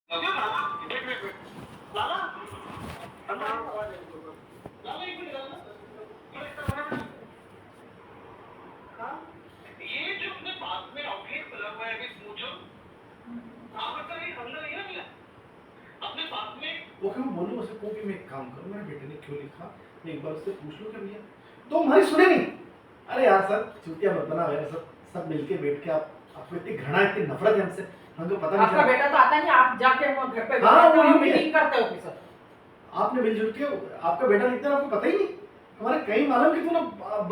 लाला लाला एक मिनट लाला थोड़ा इसका बना हाँ ये जो अपने पास में ऑब्जेक्ट लगा हुआ है अभी पूछो हाँ मतलब ये समझ नहीं है अपने पास में वो क्यों बोलूं उसे को भी मैं एक काम करूं मेरे बेटे ने क्यों लिखा मैं एक बार उससे पूछ लूं क्या भैया तो हमारी सुने नहीं अरे यार सर चूतिया मत बना यार सब मिलके बैठ के आपको इतनी घृणा इतनी नफरत है हमसे हमको पता नहीं आपका बेटा तो आता नहीं आप जाके वो घर पे हाँ वो मीटिंग करते हो सर आपने मिलजुल के आपका बेटा लिखता है आपको पता ही नहीं हमारे कहीं मालूम कि तू ना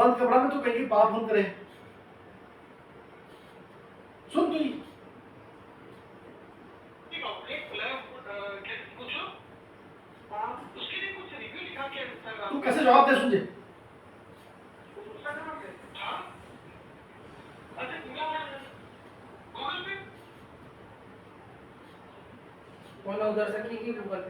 बंद कमरा में तो कहीं पाप हम करे सुन तू तू कैसे जवाब दे सुन बोलो उधर से क्लिक की गूगल पे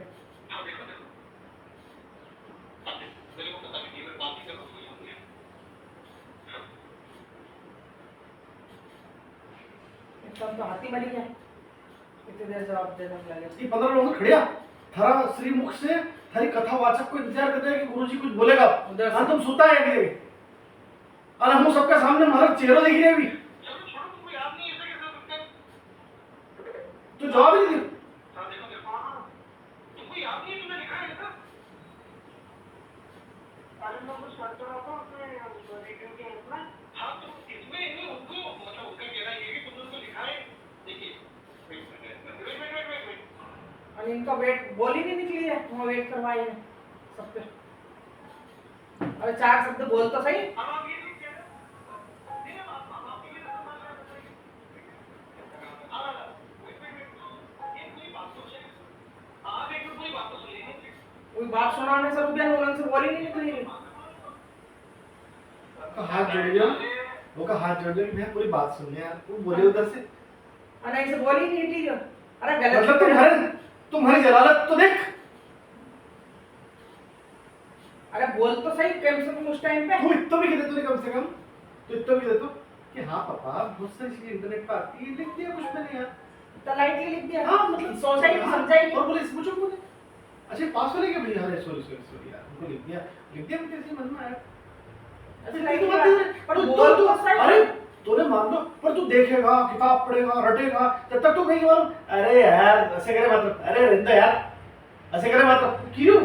एकदम तो हाथी मरी है इतनी देर जवाब देने में लगे ये 15 लोग खड़े थारा श्री मुख से थारी कथावाचक को इंतजार करते हैं कि गुरुजी कुछ बोलेगा हाँ तुम सुता है अभी और हम सबके सामने हमारा चेहरा दिख रहे अभी तो जवाब ही नहीं इनका वेट बोल ही नहीं निकली है वहाँ वेट करवाए हैं सब पे अरे 4 शब्द बोल तो सही कोई बात सुनाने से रुपया उन्होंने से बोल ही नहीं निकली हाथ जोड़ दिया वो का हाथ जोड़ दिया कि मैं पूरी बात सुन लिया वो बोले उधर से अरे ऐसे बोल ही नहीं थी अरे गलत मतलब तुम्हारी जलालत तो देख अरे बोल तो सही कम से कम उस टाइम पे तू इतना भी कहते तूने कम से कम तो इतना भी देतो कि हाँ पापा बहुत सारी चीजें इंटरनेट पर आती है लिख दिया कुछ मैंने यार तो लाइटली लिख दिया हाँ मतलब सोचा ही समझा ही और बोले पूछो मुझे अच्छा पास हो गया भैया अरे सॉरी यार उनको लिख दिया मैं कैसे मन में आया पर बोल तो सही अरे तूने मान लो पर तू देखेगा किताब पढ़ेगा रटेगा जब तक तू कहीं मालूम अरे यार ऐसे करे मतलब अरे रिंदा यार ऐसे करे मतलब क्यों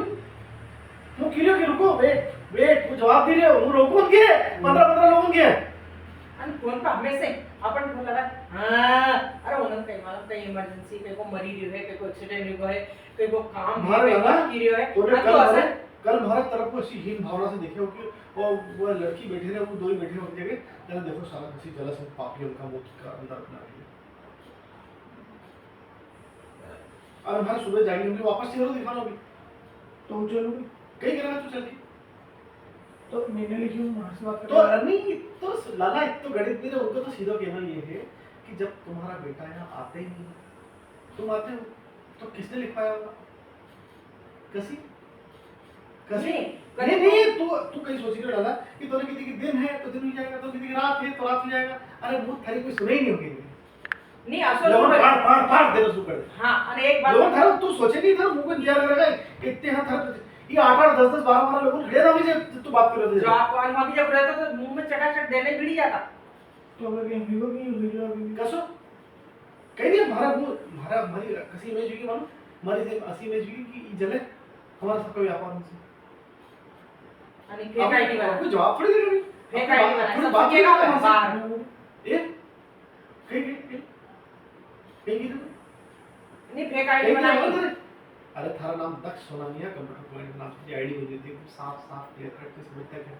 कि रुको वेट वो जवाब दे रहे हो वो रोको उनके 15 लोगों के आणि फोन पे हमेशा आपण फोन लगा हां अरे उन्होंने कहीं मालूम कहीं इमरजेंसी कहीं को मरी रही है कहीं को एक्सीडेंट हुआ है कहीं को काम मारे ना की रही है कल भारत तरफ को ऐसी हीन भावना से देखे हो कि वो लड़की बैठे रहे वो दो ही बैठे होते जगह कहना देखो साला किसी जला से पापी उनका मुंह का अंदर अपना लिया और हमारे सुबह जाएंगे उनके वापस चलो दिखाना होगी तो चलो कहीं करना तो चलती तो मैंने लिखी वहां से बात तो नहीं तो लाला तो गणित नहीं उनको तो सीधा कहना ये है कि जब तुम्हारा बेटा यहाँ आते ही नहीं तुम आते हो तो किसने लिखवाया होगा कसी नहीं तू कहीं सोच रही डाला कि तूने किसी की दिन है तो दिन हो जाएगा तो किसी की रात है तो रात हो जाएगा अरे वो थारी कोई सुने ही नहीं होगी नहीं असल में पार दे दो सुपर हां और एक बात लोग थारा तू सोचे नहीं था मुंह को इंतजार करेगा इतने हां थारा ये 8 10 12 लोग खड़े ना मुझे तू बात कर रहे थे जो आप और मां जब रहता तो मुंह में चटाचट देने भिड़ी जाता तो अगर कहीं वीडियो भी कसो कहीं नहीं हमारा हमारी कसी इमेज की मालूम हमारी से असी इमेज की जले हमारा सबका व्यापार हमसे आणि फेक आईडी वाला कोई जवाब थोड़ी देगा नहीं फेक आईडी वाला सब सकेगा बाहर ए कहीं नहीं फेक आईडी वाला अरे थारा नाम दक्ष सोनानिया कंप्यूटर पॉइंट नाम की आईडी हो जाती है साफ क्लियर कट के समझता है क्या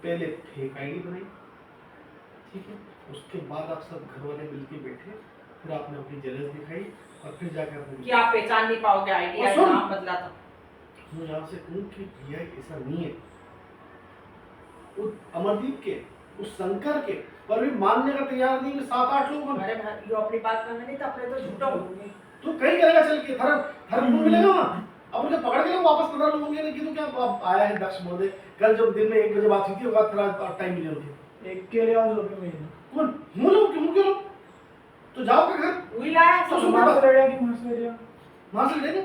पहले फेक आईडी बनाई ठीक है उसके बाद आप सब घर वाले मिलके बैठे फिर आपने अपनी जेलस दिखाई और फिर जाकर आपने कि आप पहचान नहीं पाओगे आईडी या नाम बदला था मैं यहाँ से कहूँ कि भैया ऐसा नहीं है उस अमरदीप के उस शंकर के पर भी मानने का तैयार नहीं है 7-8 लोग अरे ये अपनी बात करना नहीं तो अपने तो झूठा बोलोगे तू कहीं करेगा चल के हर मिलेगा वहाँ अब उसे पकड़ के वापस 15 लोगों के कि तू क्या आया है दक्ष महोदय कल जब दिन में 1 बजे बात हुई थी उसके बाद टाइम मिले होगी एक के लिए और लोग में कौन मुंह क्यों तो जाओ का घर वही लाया तो सब सुन मार बात। से लड़िया कि मार से लड़िया वहां से ले ले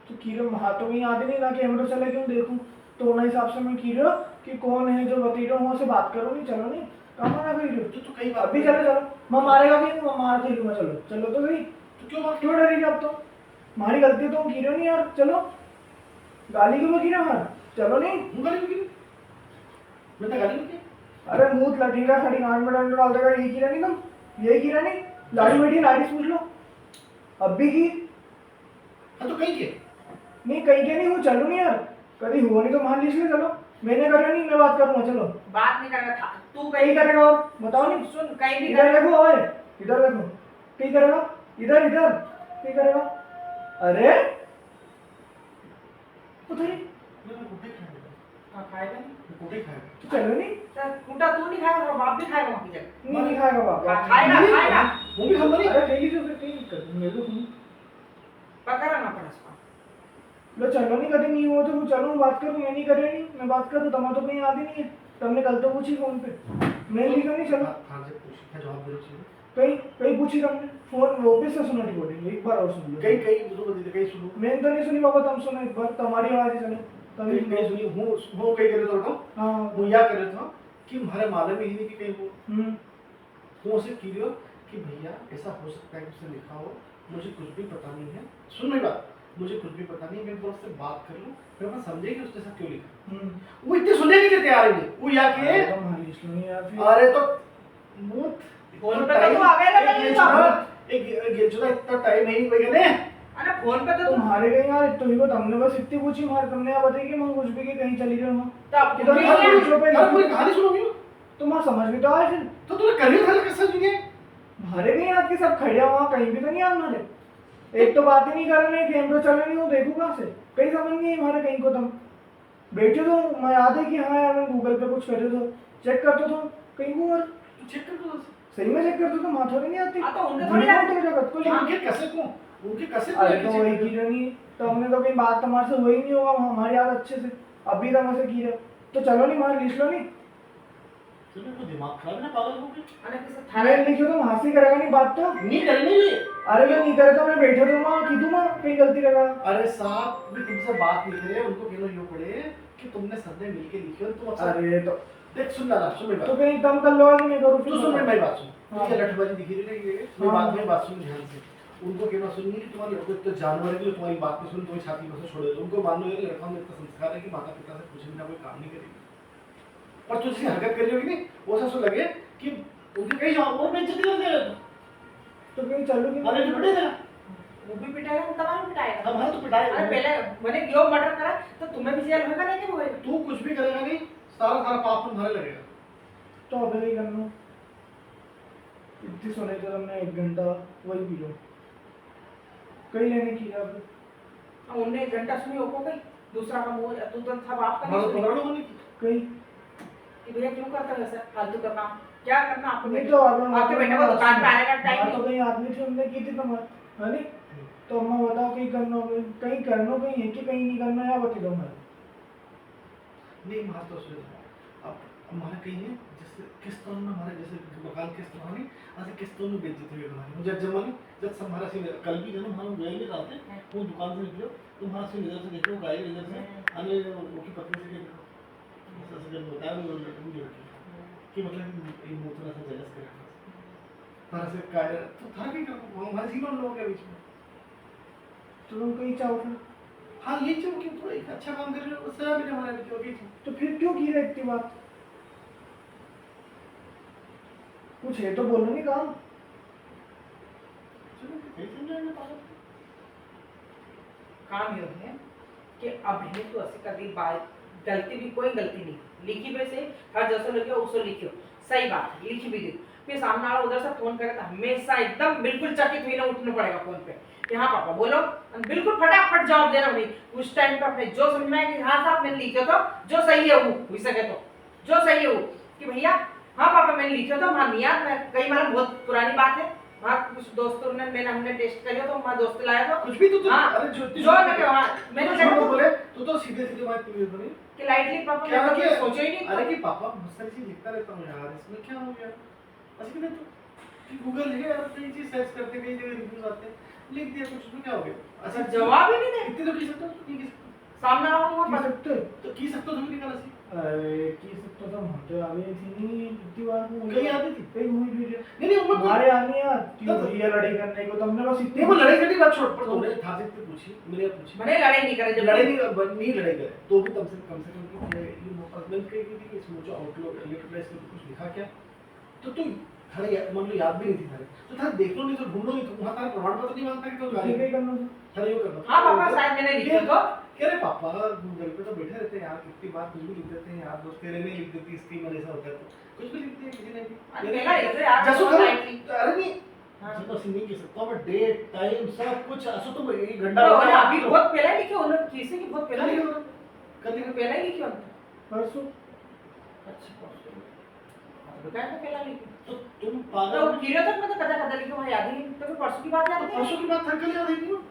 तो कीरो हाथों में याद ही नहीं ना कैमरा चला क्यों देखूं तो उन हिसाब से मैं कीरो कि कौन है जो बती रहा हूँ से बात करो नहीं चलो नहीं कहाँ ना कही रही तो कई बार अभी चलो चलो मैं मारेगा भी मैं मार के लूंगा चलो चलो तो सही तो क्यों बात क्यों डरेगी अब तो हमारी गलती तो कीरो नहीं यार चलो गाली क्यों कीरो यार चलो नहीं मुंह गाली क्यों मैं तो गाली क्यों अरे मुंह लटीगा खड़ी नाक में डंडा डाल देगा यही कीरा नहीं तुम यही कीरा नहीं लाड़ी बैठी लाड़ी पूछ लो अब भी की हाँ तो कहीं के नहीं कहीं के नहीं हूँ चलो नहीं यार कभी हुआ नहीं तो मान लीजिए चलो मैंने करा नहीं मैं बात करूंगा चलो बात नहीं करना था तू कहीं कहीं करेगा और बताओ नहीं सुन कहीं भी इधर देखो ओए इधर देखो कहीं करेगा इधर इधर कहीं करेगा अरे उधर ही मैं कुटे खाएगा हाँ खाएगा नहीं मैं कुटे खाएगा तो चलो नहीं कुटा तू नहीं खाएगा और बाप भी खाएगा वहाँ की जगह नहीं खाएगा बाबा खाएगा खाएगा वो भी खाऊंगा नहीं अरे कहीं तो फिर कहीं कर मेरे को सुनो पकड़ा ना पड़ा उसको लो चलो नहीं कभी नहीं हो तो मैं चलूँ बात करूँ मैं नहीं करे नहीं मैं बात करूँ तमा तो कहीं याद ही नहीं है तुमने कल तो पूछी फोन पे मैं नहीं करनी चलो हाँ से पूछ क्या जवाब दे चाहिए कहीं कहीं पूछी तुमने फोन ऑफिस से सुना रिकॉर्डिंग एक बार और सुन लो कहीं कहीं तो बता दे कहीं सुनो मैंने तो नहीं सुनी बाबा तुम सुनो एक बार तुम्हारी आवाज ही चलो कहीं तभी कहीं सुनी हूँ कहीं करे तो बताऊँ हाँ वो या कर रहा था कि हमारे मालूम ही नहीं कि कहीं वो हम्म वो उसे क्लियर कि भैया ऐसा हो सकता है कि उसने लिखा हो मुझे कुछ भी पता नहीं है सुन मेरी बात मुझे कुछ भी पता नहीं मैं बस उससे बात कर लूँ फिर मैं समझे कि उसने ऐसा क्यों लिखा वो इतने सुनने के लिए तैयार है नहीं वो या के तुम्हारी सुनी यार फिर अरे तो मुंह फोन पे तो तू आ गया था कहीं तो एक गेचुदा इतना टाइम है ही कोई कहने अरे फोन पे तो तू तुम्हारे कहीं यार तुम्ही को तुमने बस इतनी पूछी मार तुमने यहाँ बताई कि मैं कुछ भी कि कहीं चली गई हूँ तब इधर भी हर नहीं पूछो पे अरे पूरी कहानी सुनोगी तुम्हारा समझ भी तो आए फिर तो तूने कर ही था कैसे सुनिए हमारे कहीं आपके सब खड़े वहाँ कहीं भी तो नहीं आना रे एक तो बात ही नहीं कर रहे कैमरा चल रही हूँ देखू कहाँ से कहीं समझ नहीं है हमारे कहीं को तुम बैठे तो मैं याद है कि हाँ यार मैं गूगल पे कुछ करे तो चेक करते तो कहीं को और तू चेक कर दो सही में चेक करते तो माथा नहीं आती हाँ, तो उनके थोड़ी आती। तो जगत को तो उनके कैसे को उनके कैसे अरे तो वही की नहीं तो हमने तो कहीं बात तुम्हारे से वही नहीं होगा हमारी याद अच्छे से अभी तक ऐसे की है तो चलो नहीं मार लिख लो नहीं तूने को दिमाग खराब है ना पागल हो गए अरे किसे मैं थाने लिखो तो हासिल करेगा नहीं बात तो नहीं करनी है अरे मैं नहीं करे तो मैं बैठे दूंगा की दूंगा कहीं गलती लगा अरे साहब भी तुमसे बात नहीं करे उनको कहना यूं पड़े कि तुमने सबने मिलके लिखी और तुम अच्छा अरे तो देख सुन ना सुन मेरी तो बात कहीं कम कर लो कि मैं करूँ तू सुन मेरी बात सुन हाँ। ये लठबाजी दिखी रही है मेरी हाँ। बात में बात सुन ध्यान से उनको कहना सुननी कि तुम्हारी लड़को इतना जानवर है कि तुम्हारी बात नहीं सुन तुम्हारी छाती पर से छोड़ दे उनको मान लो ये लड़का में इतना संस्कार है कि माता पिता से कुछ भी ना कोई काम नहीं करेगी पर तू जिसकी हरकत कर रही होगी नहीं वो ऐसा लगे कि उनके कहीं जाओ और बेइज्जती कर देगा तो कहीं चलो कि अरे तो पिटेगा वो भी पिटाएगा तो तमाम पिटाएगा हमारा तो पिटाएगा अरे पहले मैंने क्यों मर्डर करा तो तुम्हें भी जेल होगा नहीं कि होएगा तू कुछ भी करेगा नहीं सारा सारा पाप तुम्हारे लगेगा तो अभी नहीं करना इतनी सोने तो हमने 1 घंटा वही पी लो कहीं लेने की अब अब उनने 1 घंटा सुनी हो गई दूसरा काम हो तू तो था बाप का हमारा नहीं सुनी पकड़ो नहीं कहीं कि भैया क्यों करता है ऐसा फालतू का काम क्या करना आपको नहीं तो आपके बेटे को दुकान पे आने का टाइम तो नहीं कहीं आदमी से हमने की थी तुम्हारे है नहीं तो अम्मा बताओ कहीं करना हो कहीं करना कहीं है कि कहीं नहीं करना या बता दो हमारे नहीं मार तो सुन अब हमारा कहीं है जैसे किस्तों में हमारे जैसे मकान किस्तों में ऐसे किस्तों में बेइज्जती हुई हमारी मुझे जमाने जब हमारा सीन कल भी जब हम गए नहीं जाते वो दुकान से निकलो तुम्हारा सीन इधर से देखो गाय इधर से आने वो की पत्नी से देखो ऐसा से जब बताया वो लड़की कि मतलब ये मोटर ऐसा जेलस कर रहा से काय तो था भी हमारे सीन लोगों के बीच में तो तुम कहीं चाहो फिर हाँ ये चलो कि थोड़ा एक अच्छा काम कर रहे हो उससे भी हमारे बीच हो गई थी तो फिर क्यों की रहे इतनी बात कुछ है तो बोलो नहीं काम चलो कैसे समझाएंगे पागल काम ये है कि अब है तो ऐसे कर दी बात गलती भी कोई गलती नहीं लिखी में से हर जैसा लिखो उसको लिखियो सही बात है लिखी भी दी फिर सामने वाला उधर से फोन करे तो हमेशा एकदम बिल्कुल चकित हुई ना उठना पड़ेगा फोन पे कि हाँ पापा बोलो बिल्कुल फटाफट जवाब देना भाई उस टाइम पे अपने जो समझ में आए कि हाँ साहब मैंने लिखा तो जो सही है वो हो सके तो जो सही है वो कि भैया हाँ पापा मैंने लिखा तो हाँ नहीं यार मैं कई बार बहुत पुरानी बात है वहाँ कुछ दोस्तों ने हमने टेस्ट कर लिया तो हमारा दोस्त लाया तो कुछ भी तो हाँ, अरे जो लगे वहाँ मैंने झूठ लगा बोले तो सीधे सीधे बात क्यों बोली कि लाइटली पापा क्या मैं किया तो सोचा ही नहीं अरे कि पापा बहुत सारी चीज लिखता रहता हूँ यार इसमें क्या हो गया ऐसे नहीं तो कि गूगल है यार, कई चीज सर्च करते कई जगह रिव्यूज आते हैं, लिख दिया कुछ, उसमें क्या हो गया? अच्छा जवाब ही नहीं दे इतने तो की सकते हो, नहीं की सकते सामने आओ की सकते तो की सकते हो, तुम निकाला सी अरे की सकते तो होते आगे थी नहीं इतनी बार को कहीं आती थी कई मूवी वीडियो नहीं उम्र हमारे आनी यार क्यों भैया लड़ाई करने को तुमने बस नहीं इतनी वो लड़ाई करने की बात छोड़, पर तुमने था से पूछी, मेरे पूछी मैंने लड़ाई नहीं करे जब लड़ाई नहीं लड़ाई करे तो भी कम से कम ये मोहब्बत कही थी कि इसमें जो आउटलुक इलेक्ट्रोप्लेस में कुछ लिखा क्या, तो तुम खड़े मान लो याद भी नहीं थी थारे, तो था देख लो नहीं तो ढूंढो नहीं, तो वहां तारा प्रमाण पत्र नहीं मांगता कि तुम गाली नहीं करना थारा यो करना। हाँ पापा शायद मैंने लिखा तो कह रहे पापा गूगल पे तो बैठे रहते हैं यार, कितनी बार कुछ भी लिख देते हैं यार, दोस्त तेरे में लिख देती इसकी मन ऐसा होता है तो कुछ भी लिखते हैं किसी ने भी पहला लिख यार जसो बहुत करो lightly। अरे नहीं हाँ। जब तो नहीं कह सकता मैं डेट टाइम सब कुछ असो तो एक घंटा तो लगा अभी बहुत पहले ही लिखे उन्होंने किसी की बहुत पहले लिखे कर लिखा पहले ही लिखे उन्होंने परसों अच्छा परसों अब क्या है पहले लिखे तो तुम तो पागल कीड़े तक मैं तो कदा कदा लिखे वहां याद ही नहीं तो परसों की बात याद है परसों की बात था कल याद है नहीं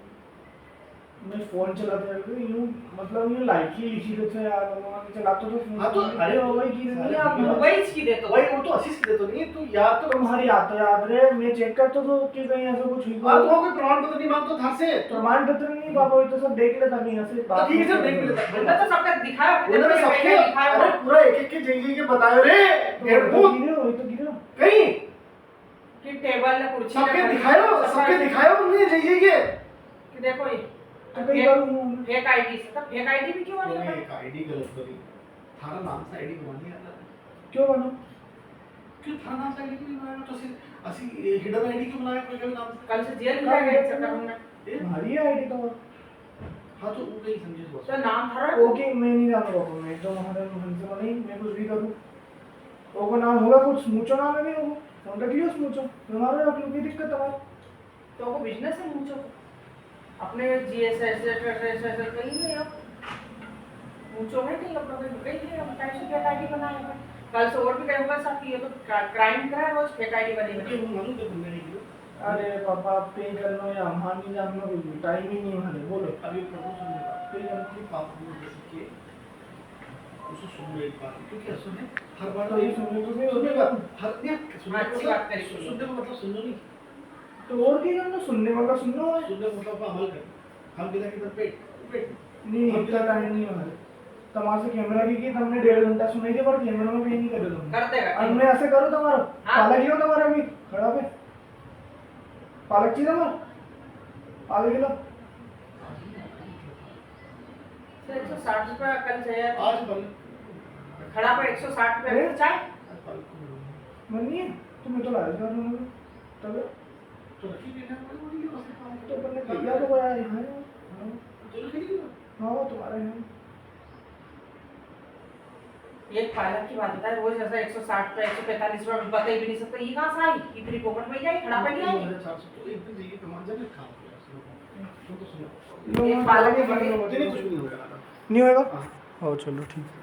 मैं फोन चलाते रहते यूं मतलब यूं लाइटली लिखी रहते हैं यार भगवान चलाते तो फोन हाँ तो अरे हो गई की नहीं आप वही की दे तो भाई वो तो असिस्ट दे तो नहीं तू याद तो तुम्हारी याद रे मैं चेक करता तो कि कहीं ऐसा कुछ हुआ तो कोई प्रमाण पत्र नहीं मांगतो था से प्रमाण पत्र नहीं बाबा वो तो सब देख लेता नहीं ऐसे तो ठीक है देख लेता उन्होंने तो सबका दिखाया उन्होंने सबके दिखाया अरे पूरा एक एक जगह के बतायो रे गिरो कहीं कि टेबल ने कुर्सी सबके दिखायो उन्हें जगह के कि देखो ये तो कई करूं फेक आईडी से तब फेक आईडी भी क्यों तूने बनी एक आईडी गलत करी थारा नाम से आईडी बना दिया था क्यों बनो क्यों थारा नाम से आईडी क्यों बनाया तो सिर्फ असली हिडन आईडी क्यों बनाया कोई का नाम से कल से जेल में जाएगा चक्कर हमने तुम्हारी आईडी तो हां तो वो कहीं समझे बस तो नाम था ओके मैं नहीं जानता बाबा मैं तो हमारे हमसे नहीं मैं कुछ भी करूं वो नाम होगा कुछ स्मूचो नाम है नहीं होगा हम रख लियो स्मूचो हमारा रख लो की दिक्कत है तो वो बिजनेस है मुझे अपने जीएसएस एसएस कहीं नहीं अब मुझे है नहीं अपना कोई कहीं नहीं अब टाइम से फेक आईडी बनाया है कल से और भी कहीं होगा साथ ये तो क्राइम करा है रोज फेक आईडी बनी कि बनी वो मालूम तो तुमने नहीं किया अरे पापा पे करना या हम नहीं जानना कोई टाइम ही नहीं हमारे बोलो अभी प्रभु सुनने का कोई अपनी पाप को जैसे कि उसे सुन ले एक बात क्योंकि असुन है हर बार तो ये सुनने को भी सुनने का हर नहीं सुनने अच्छी बात करी सुनने का मतलब सुनना नहीं तो और क्या करना सुनने वाला सुनना है सुनने का मतलब अमल कर हम बिना किधर पेट पेट नहीं इतना टाइम नहीं हमारे तमाशे कैमरा की हमने 1.5 घंटा सुनाई थी पर कैमरा में भी नहीं कर दो कर देगा अब मैं ऐसे करूं तुम्हारा हाँ। पालक लियो तुम्हारा भी खड़ा पे पालक चाहिए तुम्हारा आधे किलो तो 160 रुपए कल चाहिए आज बल खड़ा पे 160 रुपए चाय मन नहीं है तुम्हें तो लाया था उन्होंने तब तो रखी देना पड़ेगा वो नहीं काम तो अपन ने किया तो बड़ा यहाँ है तो रखी देना हाँ तुम्हारे यहाँ एक पालक की बात है रोज ऐसा 160 रुपए 145 रुपए बता ही भी नहीं सकता ये कहां से आई इतनी पॉकेट में जाए खड़ा पे नहीं आई 400 तो एक दिन जगह कमा जाने काम किया सुनो तो सुनो एक पालक के नहीं बड़े कुछ भी नहीं होगा नहीं होगा हाँ चलो ठीक